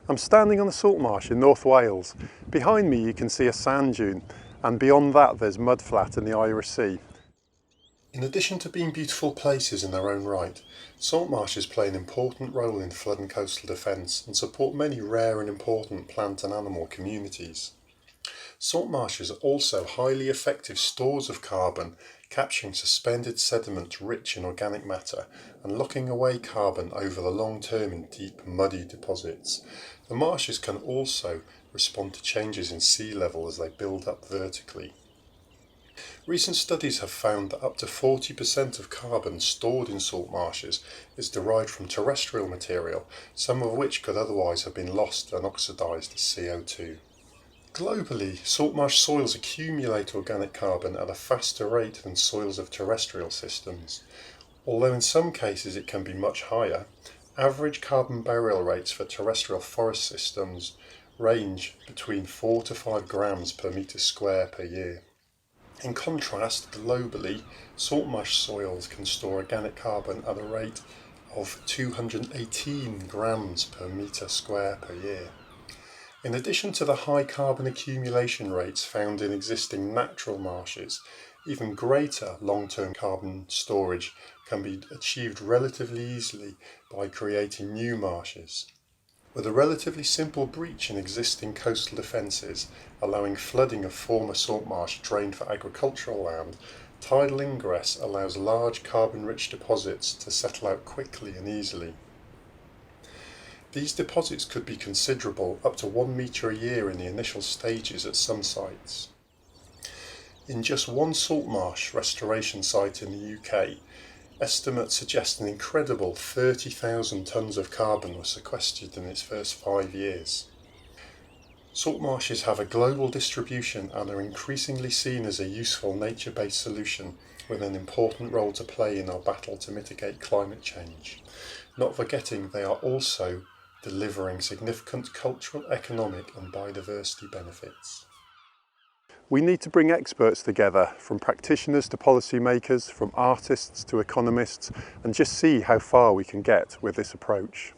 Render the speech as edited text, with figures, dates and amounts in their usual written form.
I'm standing on the Saltmarsh in North Wales. Behind me you can see a sand dune, and beyond that there's mudflat and the Irish Sea. In addition to being beautiful places in their own right, saltmarshes play an important role in flood and coastal defence and support many rare and important plant and animal communities. Saltmarshes are also highly effective stores of carbon, capturing suspended sediment rich in organic matter and locking away carbon over the long term in deep muddy deposits. The marshes can also respond to changes in sea level as they build up vertically. Recent studies have found that up to 40% of carbon stored in salt marshes is derived from terrestrial material, some of which could otherwise have been lost and oxidised as CO2. Globally, saltmarsh soils accumulate organic carbon at a faster rate than soils of terrestrial systems. Although in some cases it can be much higher, average carbon burial rates for terrestrial forest systems range between 4 to 5 grams per metre square per year. In contrast, globally, saltmarsh soils can store organic carbon at a rate of 218 grams per metre square per year. In addition to the high carbon accumulation rates found in existing natural marshes, even greater long-term carbon storage can be achieved relatively easily by creating new marshes. With a relatively simple breach in existing coastal defences, allowing flooding of former saltmarsh drained for agricultural land, tidal ingress allows large carbon-rich deposits to settle out quickly and easily. These deposits could be considerable, up to 1 metre a year in the initial stages at some sites. In just one saltmarsh restoration site in the UK, estimates suggest an incredible 30,000 tonnes of carbon were sequestered in its first 5 years. Saltmarshes have a global distribution and are increasingly seen as a useful nature-based solution with an important role to play in our battle to mitigate climate change. Not forgetting they are also delivering significant cultural, economic and biodiversity benefits. We need to bring experts together, from practitioners to policymakers, from artists to economists, and just see how far we can get with this approach.